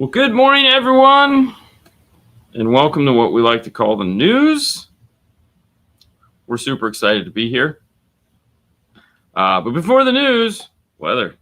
Well, good morning, everyone, and welcome to what we like to call the news. We're super excited to be here. But before the news, weather.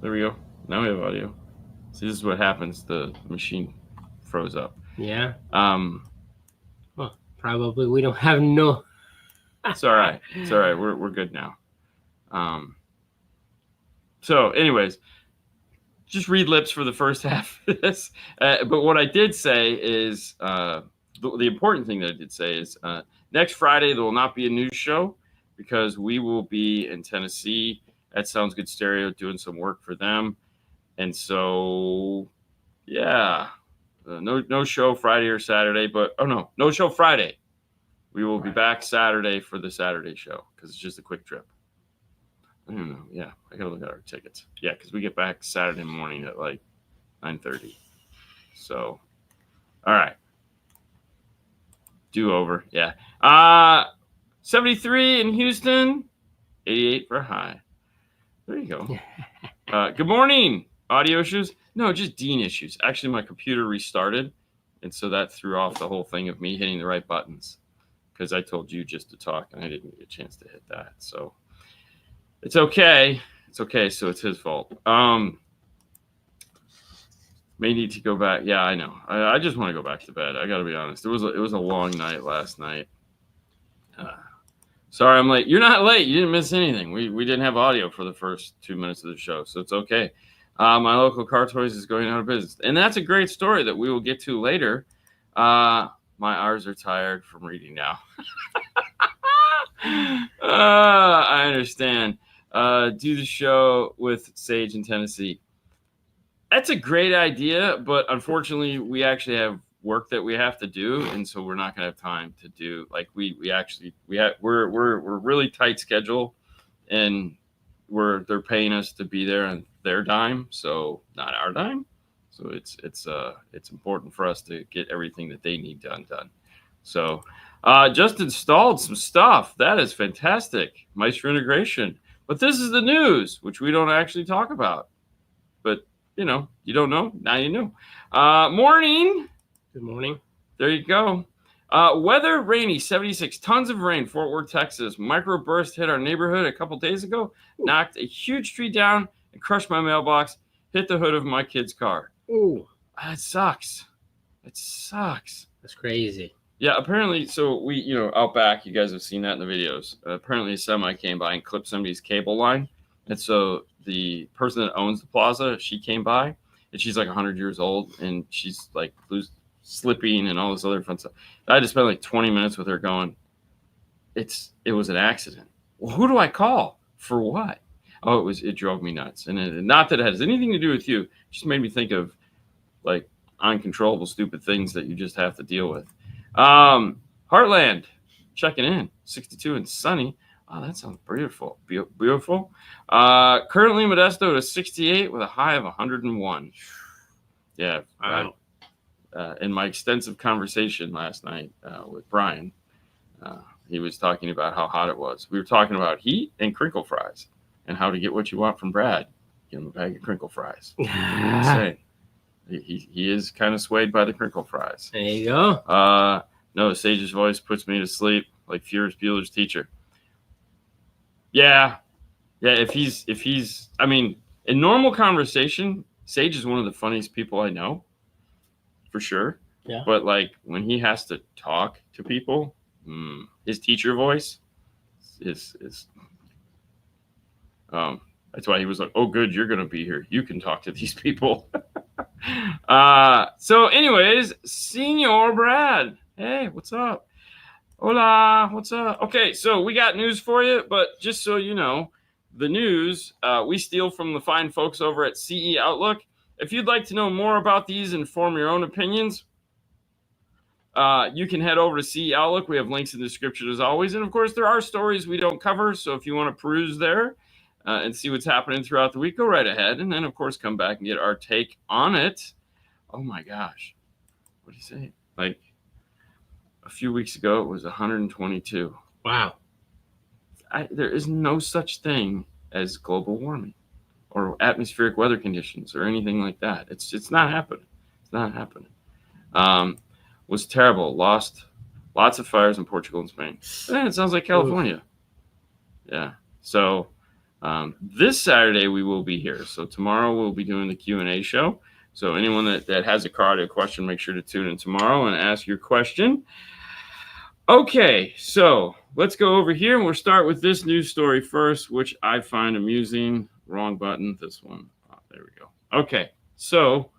There we go. Now we have audio. See, this is what happens. The machine froze up. Yeah. Well, probably we don't have no. It's all right. It's all right. We're good now. So, anyways, just read lips for the first half of this. But what I did say is the important thing that I did say is next Friday there will not be a news show because we will be in Tennessee at Sounds Good Stereo doing some work for them. And so, yeah, no show Friday or Saturday, but no show Friday. We will be back Saturday for the Saturday show because it's just a quick trip. I don't know. Yeah, I gotta look at our tickets. Yeah, because we get back Saturday morning at like 9:30. So, all right. Do over. Yeah. 73 in Houston, 88 for high. There you go. Good morning. Audio issues? No, just Dean issues. Actually, my computer restarted, and so that threw off the whole thing of me hitting the right buttons because I told you just to talk, and I didn't get a chance to hit that. So it's okay. It's okay. So it's his fault. May need to go back. Yeah, I know. I just want to go back to bed. I got to be honest. It was a long night last night. Sorry, I'm late. You're not late. You didn't miss anything. We didn't have audio for the first 2 minutes of the show, so it's okay. My local car toys is going out of business, and that's a great story that we will get to later. My eyes are tired from reading now. I understand. Do the show with Sage in Tennessee. That's a great idea, but unfortunately, we actually have work that we have to do, and so we're not gonna have time to do like we're really tight schedule, and they're paying us to be there on their dime, so not our dime. So it's important for us to get everything that they need done. So just installed some stuff. That is fantastic. Maestro integration. But this is the news, which we don't actually talk about. But you don't know. Now you know. Morning. Good morning. There you go. Weather rainy, 76, tons of rain, Fort Worth, Texas. Microburst hit our neighborhood a couple days ago, knocked a huge tree down and crushed my mailbox, hit the hood of my kid's car. Ooh. It sucks. It sucks. That's crazy. Yeah, apparently, so we, out back, you guys have seen that in the videos. Apparently a semi came by and clipped somebody's cable line. And so the person that owns the plaza, she came by, and she's like 100 years old, and she's like slipping and all this other fun stuff. I had to spend like 20 minutes with her going, it was an accident. Well, who do I call? For what? Oh, it drove me nuts. And not that it has anything to do with you. It just made me think of like uncontrollable, stupid things that you just have to deal with. Heartland, checking in, 62 and sunny. Oh, that sounds beautiful. Beautiful. Currently Modesto to 68 with a high of 101. Yeah. Wow. In my extensive conversation last night with Brian, he was talking about how hot it was. We were talking about heat and crinkle fries and how to get what you want from Brad. Give him a bag of crinkle fries. He is kind of swayed by the crinkle fries. There you go. No, Sage's voice puts me to sleep like Ferris Bueller's teacher. Yeah. If he's, I mean, in normal conversation, Sage is one of the funniest people I know, for sure. Yeah. But like when he has to talk to people, his teacher voice is that's why he was like, oh, good, you're going to be here. You can talk to these people. So anyways, Senor Brad. Hey, what's up? Hola, what's up? Okay, so we got news for you, but just so you know, the news we steal from the fine folks over at CE Outlook. If you'd like to know more about these and form your own opinions, you can head over to CE Outlook. We have links in the description as always. And of course, there are stories we don't cover. So if you want to peruse there and see what's happening throughout the week, go right ahead. And then, of course, come back and get our take on it. Oh, my gosh. What do you say? Like a few weeks ago, it was 122. Wow. There is no such thing as global warming or atmospheric weather conditions or anything like that. It's not happening. It's not happening. Was terrible. Lost lots of fires in Portugal and Spain. It sounds like California. Oof. Yeah. So this Saturday we will be here. So tomorrow we'll be doing the Q&A show. So anyone that has a car to a question, make sure to tune in tomorrow and ask your question. Okay, so let's go over here and we'll start with this news story first, which I find amusing. Wrong button. This one. Oh, there we go. Okay, so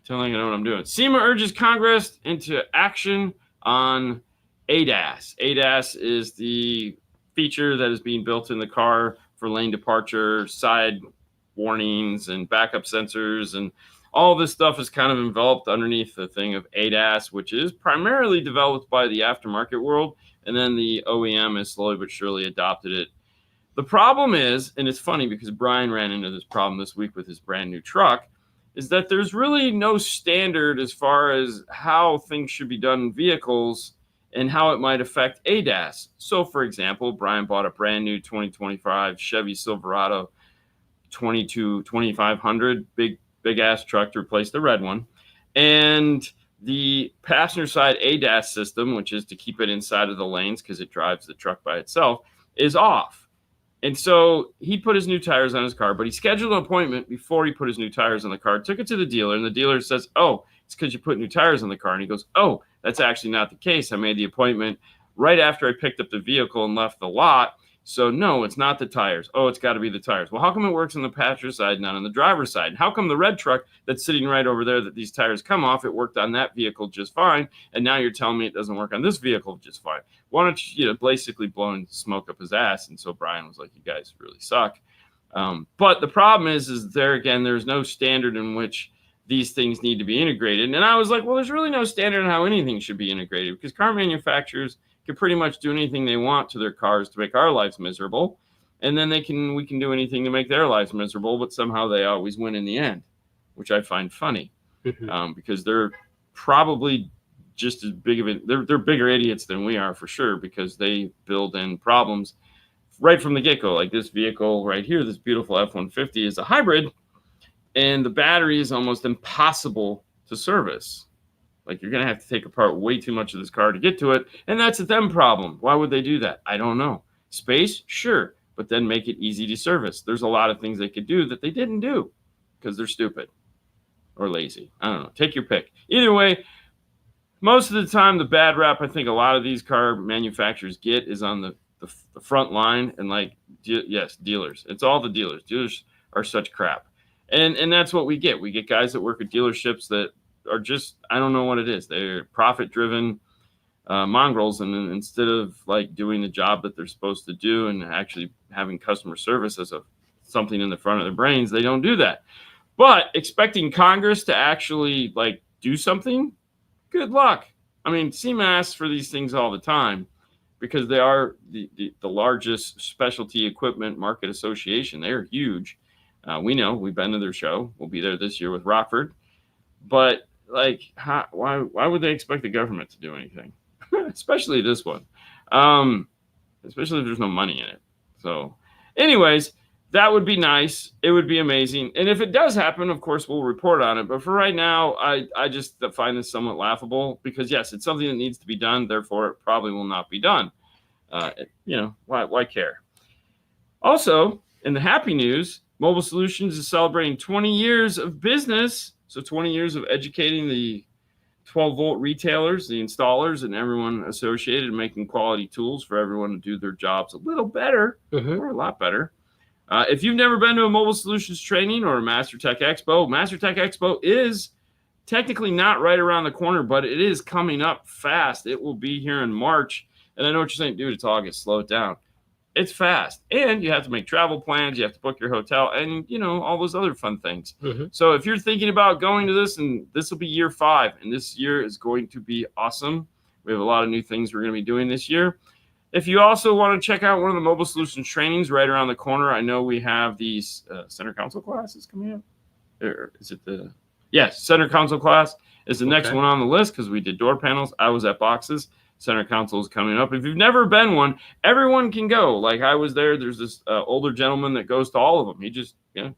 telling you know what I'm doing. SEMA urges Congress into action on ADAS. ADAS is the feature that is being built in the car for lane departure, side warnings, and backup sensors, and all this stuff is kind of enveloped underneath the thing of ADAS, which is primarily developed by the aftermarket world, and then the OEM has slowly but surely adopted it. The problem is, and it's funny because Brian ran into this problem this week with his brand new truck, is that there's really no standard as far as how things should be done in vehicles and how it might affect ADAS. So, for example, Brian bought a brand new 2025 Chevy Silverado 2500, big ass truck to replace the red one. And the passenger side ADAS system, which is to keep it inside of the lanes because it drives the truck by itself, is off. And so he put his new tires on his car, but he scheduled an appointment before he put his new tires on the car, took it to the dealer, and the dealer says, oh, it's because you put new tires on the car. And he goes, oh, that's actually not the case. I made the appointment right after I picked up the vehicle and left the lot. So no, it's not the tires. Oh, it's got to be the tires. Well, how come it works on the passenger side, not on the driver's side? How come the red truck that's sitting right over there that these tires come off, it worked on that vehicle just fine, and now you're telling me it doesn't work on this vehicle just fine? Why don't you, basically blowing smoke up his ass? And so Brian was like, you guys really suck. But the problem is there again, there's no standard in which these things need to be integrated. And I was like, well, there's really no standard on how anything should be integrated because car manufacturers can pretty much do anything they want to their cars to make our lives miserable. And then we can do anything to make their lives miserable, but somehow they always win in the end. which I find funny Mm-hmm. because they're probably just as big of it. They're bigger idiots than we are for sure, because they build in problems right from the get-go. Like this vehicle right here, this beautiful F-150 is a hybrid, and the battery is almost impossible to service. Like you're going to have to take apart way too much of this car to get to it. And that's a them problem. Why would they do that? I don't know. Space, sure, but then make it easy to service. There's a lot of things they could do that they didn't do because they're stupid or lazy. I don't know. Take your pick. Either way, most of the time, the bad rap I think a lot of these car manufacturers get is on the front line. And like, yes, dealers. It's all the dealers. Dealers are such crap. And that's what we get. We get guys that work at dealerships that are just, I don't know what it is. They're profit driven mongrels, and instead of like doing the job that they're supposed to do and actually having customer service as something in the front of their brains, they don't do that. But expecting Congress to actually like do something, good luck. I mean, SEMA asks for these things all the time because they are the largest specialty equipment market association. They're huge. We know, we've been to their show. We'll be there this year with Rockford. But like, why would they expect the government to do anything? Especially this one. Especially if there's no money in it. So anyways, that would be nice. It would be amazing. And if it does happen, of course, we'll report on it. But for right now, I just find this somewhat laughable because, yes, it's something that needs to be done. Therefore, it probably will not be done. Why care? Also, in the happy news, Mobile Solutions is celebrating 20 years of business. So 20 years of educating the 12-volt retailers, the installers, and everyone associated, making quality tools for everyone to do their jobs a little better or a lot better. If you've never been to a Mobile Solutions training or a MasterTech Expo, MasterTech Expo is technically not right around the corner, but it is coming up fast. It will be here in March. And I know what you're saying, dude, it's August, slow it down. It's fast. And you have to make travel plans. You have to book your hotel and, all those other fun things. So if you're thinking about going to this, and this will be year 5, and this year is going to be awesome. We have a lot of new things we're going to be doing this year. If you also want to check out one of the Mobile Solutions trainings right around the corner, I know we have these Center Console classes coming up. Or is it Center Console class is the next one on the list because we did door panels. I was at boxes. Center Console is coming up. If you've never been one, everyone can go. Like I was there. There's this older gentleman that goes to all of them. He just,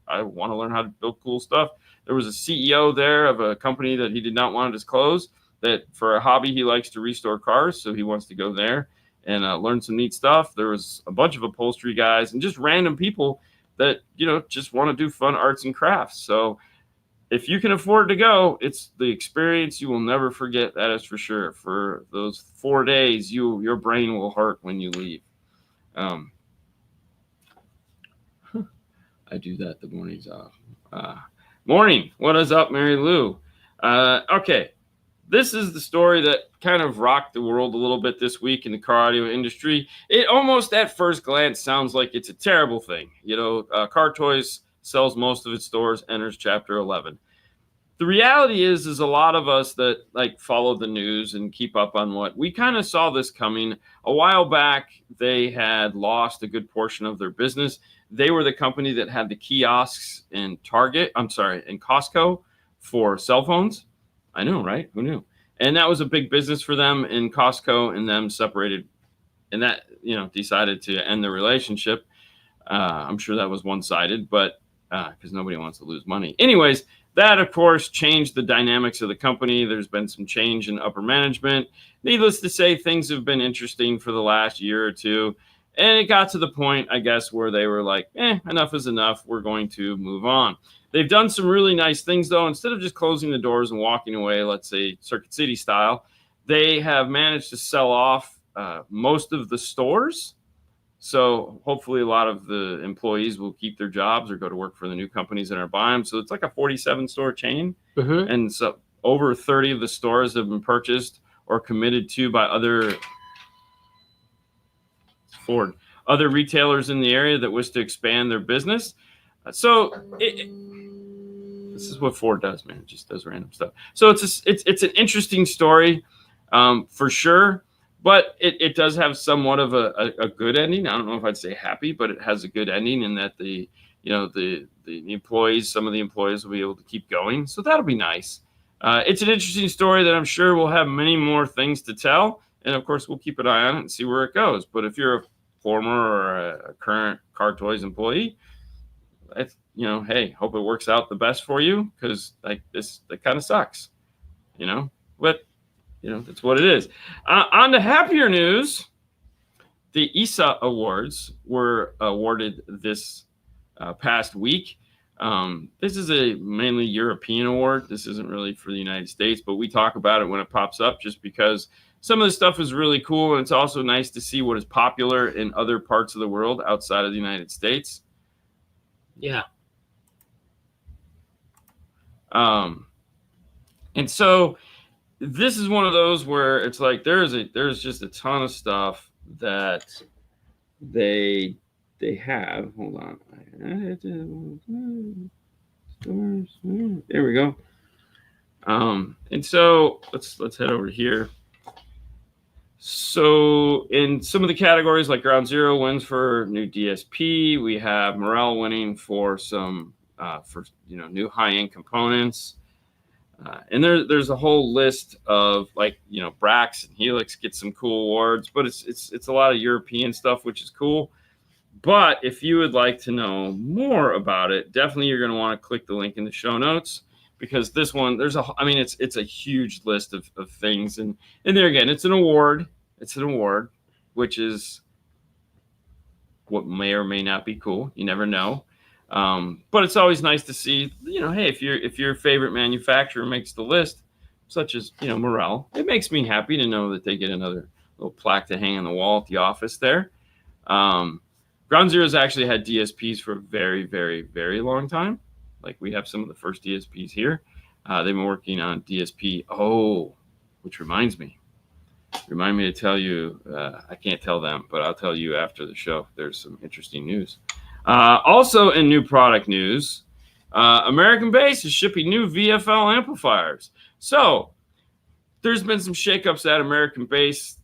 I want to learn how to build cool stuff. There was a CEO there of a company that he did not want to disclose that for a hobby, he likes to restore cars. So he wants to go there and learn some neat stuff. There was a bunch of upholstery guys and just random people that, just want to do fun arts and crafts. So if you can afford to go, it's the experience you will never forget. That is for sure. For those 4 days, your brain will hurt when you leave. I do that the mornings off. Morning. What is up, Mary Lou? Okay. This is the story that kind of rocked the world a little bit this week in the car audio industry. It almost at first glance sounds like it's a terrible thing. Car Toys sells most of its stores, enters Chapter 11. The reality is a lot of us that follow the news and keep up on what we kind of saw this coming a while back. They had lost a good portion of their business. They were the company that had the kiosks in Costco for cell phones. I know, right? Who knew? And that was a big business for them, and Costco and them separated, and that, decided to end the relationship. I'm sure that was one-sided, but because nobody wants to lose money. Anyways, that, of course, changed the dynamics of the company. There's been some change in upper management. Needless to say, things have been interesting for the last year or two. And it got to the point, I guess, where they were like, enough is enough. We're going to move on. They've done some really nice things, though. Instead of just closing the doors and walking away, let's say Circuit City style, they have managed to sell off most of the stores. So hopefully a lot of the employees will keep their jobs or go to work for the new companies that are buying them. So it's like a 47-store chain. And so over 30 of the stores have been purchased or committed to by other retailers in the area that wish to expand their business. So this is what Ford does, man. It just does random stuff. So it's an interesting story for sure. But it does have somewhat of a good ending. I don't know if I'd say happy, but it has a good ending in that the the employees, some of the employees will be able to keep going. So that'll be nice. It's an interesting story that I'm sure we'll have many more things to tell. And of course, we'll keep an eye on it and see where it goes. But if you're a former or a current Car Toys employee, that's, hey, hope it works out the best for you, because like that kind of sucks, but that's what it is. On to happier news. The EISA awards were awarded this past week. This is a mainly European award. This isn't really for the United States, but we talk about it when it pops up just because some of the stuff is really cool, and it's also nice to see what is popular in other parts of the world outside of the United States. Yeah. And so this is one of those where it's like there's just a ton of stuff that they have. Hold on. There we go. And so let's head over here. So in some of the categories, like Ground Zero wins for new DSP. We have Morel winning for some new high-end components. And there's a whole list of Brax and Helix get some cool awards, but it's a lot of European stuff, which is cool. But if you would like to know more about it, definitely you're going to want to click the link in the show notes, because this one, it's a huge list of things. And there again, it's an award. It's an award, which is what may or may not be cool. You never know. But it's always nice to see, hey, if your favorite manufacturer makes the list, such as, Morel, it makes me happy to know that they get another little plaque to hang on the wall at the office there. Ground Zero's actually had DSPs for a very, very, very long time. Like, we have some of the first DSPs here. They've been working on DSP. Oh, which reminds me. Remind me to tell you, I can't tell them, but I'll tell you after the show. There's some interesting news. Also in new product news, American Base is shipping new VFL amplifiers. So there's been some shakeups at American Base.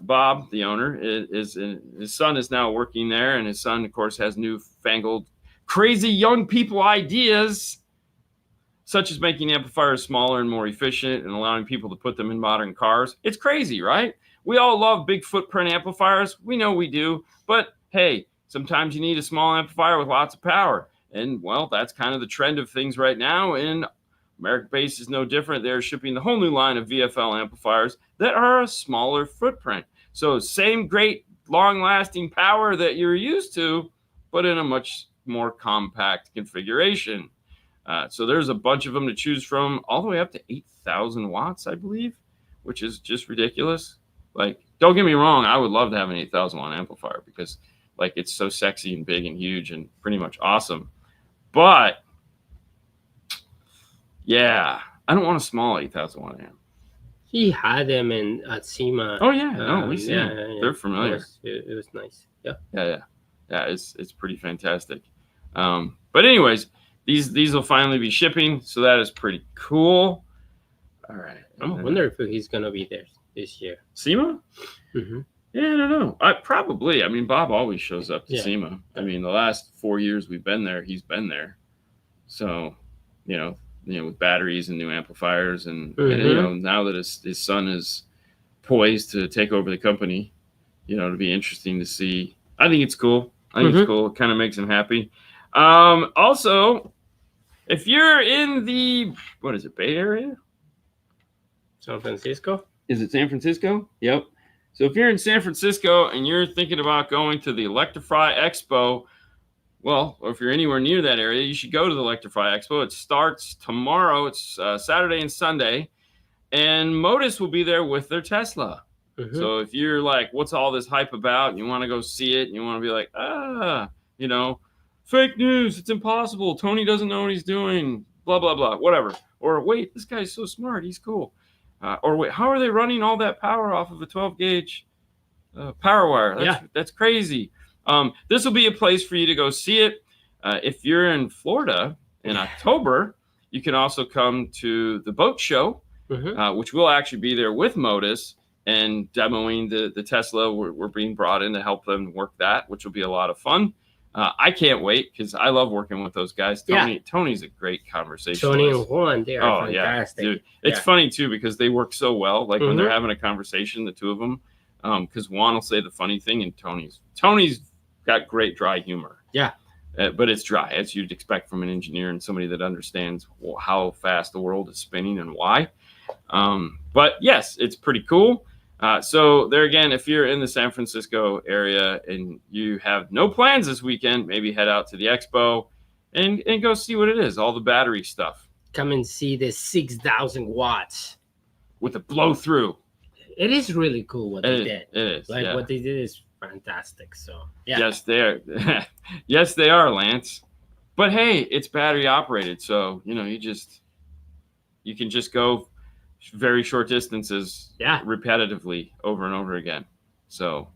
Bob, the owner, his son is now working there, and his son, of course, has newfangled, crazy young people ideas, such as making amplifiers smaller and more efficient and allowing people to put them in modern cars. It's crazy, right? We all love big footprint amplifiers. We know we do, but hey, sometimes you need a small amplifier with lots of power. And, well, that's kind of the trend of things right now. And American Base is no different. They're shipping the whole new line of VFL amplifiers that are a smaller footprint. So same great long-lasting power that you're used to, but in a much more compact configuration. So there's a bunch of them to choose from, all the way up to 8,000 watts, I believe, which is just ridiculous. Like, don't get me wrong, I would love to have an 8,000 watt amplifier, because it's so sexy and big and huge and pretty much awesome. But yeah, I don't want a small 8,000 watt amp. He had them at SEMA. Oh yeah, no, we see them. Yeah. They're familiar. It was nice. Yeah. Yeah. It's pretty fantastic. But anyways, these will finally be shipping, so that is pretty cool. All right. I wonder if he's gonna be there this year. SEMA? Mm-hmm. Yeah, I don't know. Probably. I mean, Bob always shows up to SEMA. I mean, the last 4 years we've been there, he's been there. So, with batteries and new amplifiers, and now that his son is poised to take over the company, it'll be interesting to see. I think it's cool. It's cool. It kind of makes him happy. Also, if you're in the Bay Area? San Francisco? Is it San Francisco? Yep. So if you're in San Francisco and you're thinking about going to the Electrify Expo, well, or if you're anywhere near that area, you should go to the Electrify Expo. It starts tomorrow. It's Saturday and Sunday. And Modus will be there with their Tesla. Mm-hmm. So if you're like, what's all this hype about? And you want to go see it, and you want to be like, fake news. It's impossible. Tony doesn't know what he's doing. Blah, blah, blah. Whatever. Or wait, this guy's so smart. He's cool. Or wait, how are they running all that power off of a 12-gauge power wire? That's crazy. This will be a place for you to go see it. If you're in Florida in October, you can also come to the boat show, which will actually be there with Modus and demoing the Tesla. We're being brought in to help them work that, which will be a lot of fun. I can't wait because I love working with those guys. Tony's a great conversationalist. Tony and Juan, they are fantastic. Yeah, dude. It's funny too because they work so well. Like when they're having a conversation, the two of them, because Juan will say the funny thing, and Tony's got great dry humor. Yeah. But it's dry, as you'd expect from an engineer and somebody that understands how fast the world is spinning and why. But yes, it's pretty cool. So there again, if you're in the San Francisco area and you have no plans this weekend, maybe head out to the Expo and go see what it is, all the battery stuff. Come and see the 6,000 watts. With a blow through. It is really cool what they did. It is. Like what they did is fantastic. So yeah. Yes, they are. Yes, they are, Lance. But hey, it's battery operated, so you can just go very short distances, repetitively over and over again. So,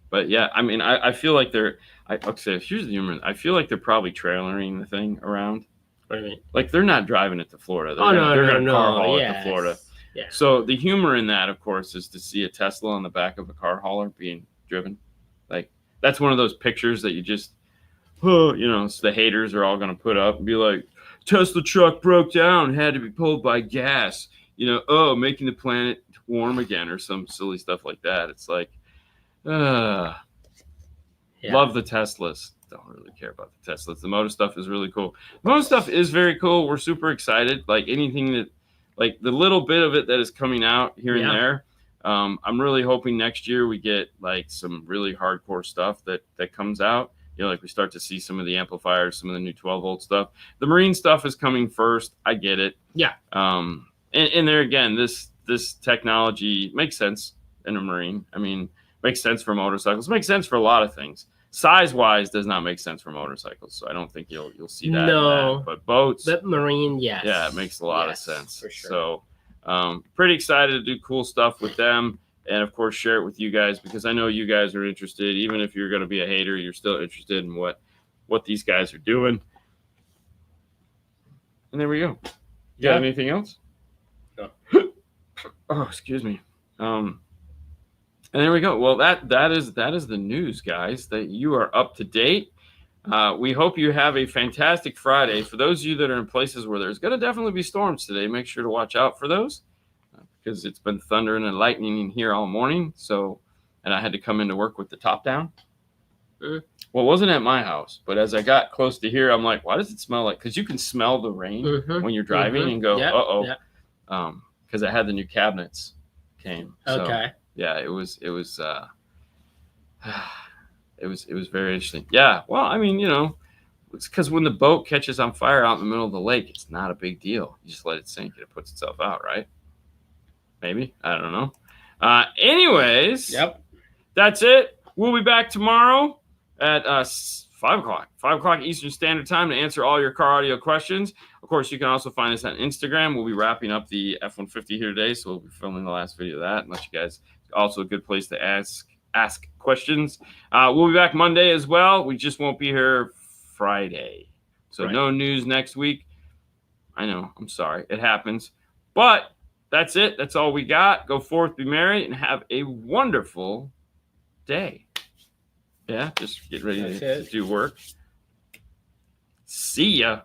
but yeah, I mean, I feel like they're. Okay, here's the humor. I feel like they're probably trailering the thing around. What do you mean? Like they're not driving it to Florida. They're gonna car haul it to Florida. Yeah. So the humor in that, of course, is to see a Tesla on the back of a car hauler being driven. Like that's one of those pictures that you just, the haters are all going to put up and be like, Tesla truck broke down, had to be pulled by gas, making the planet warm again or some silly stuff like that. It's like, love the Teslas. Don't really care about the Teslas. The Modus stuff is really cool. The Modus stuff is very cool. We're super excited. Like anything that, like the little bit of it that is coming out here and there. I'm really hoping next year we get like some really hardcore stuff that comes out. Like we start to see some of the amplifiers, some of the new 12-volt stuff. The marine stuff is coming first. I get it. Yeah. And there again, this technology makes sense in a marine. I mean, makes sense for motorcycles. Makes sense for a lot of things. Size-wise, does not make sense for motorcycles. So I don't think you'll see that. No. But boats. But marine, yes. Yeah, it makes a lot of sense. For sure. So pretty excited to do cool stuff with them. And, of course, share it with you guys because I know you guys are interested. Even if you're going to be a hater, you're still interested in what these guys are doing. And there we go. You got anything else? No. Oh, excuse me. And there we go. Well, that is the news, guys, that you are up to date. We hope you have a fantastic Friday. For those of you that are in places where there's going to definitely be storms today, make sure to watch out for those because it's been thundering and lightning here all morning. So, and I had to come into work with the top down. Well, it wasn't at my house, but as I got close to here, I'm like, why does it smell like? Because you can smell the rain when you're driving and go, uh-oh. Because I had the new cabinets came. So, okay. Yeah, it was very interesting. Yeah, well, I mean, it's because when the boat catches on fire out in the middle of the lake, it's not a big deal. You just let it sink and it puts itself out, right? Maybe. I don't know. Anyways, that's it. We'll be back tomorrow at 5 o'clock. 5 o'clock Eastern Standard Time to answer all your car audio questions. Of course, you can also find us on Instagram. We'll be wrapping up the F-150 here today, so we'll be filming the last video of that and let you guys. Also a good place to ask questions. We'll be back Monday as well. We just won't be here Friday. So no news next week. I know. I'm sorry. It happens. But that's it. That's all we got. Go forth, be merry, and have a wonderful day. Yeah, just get ready to do work. See ya.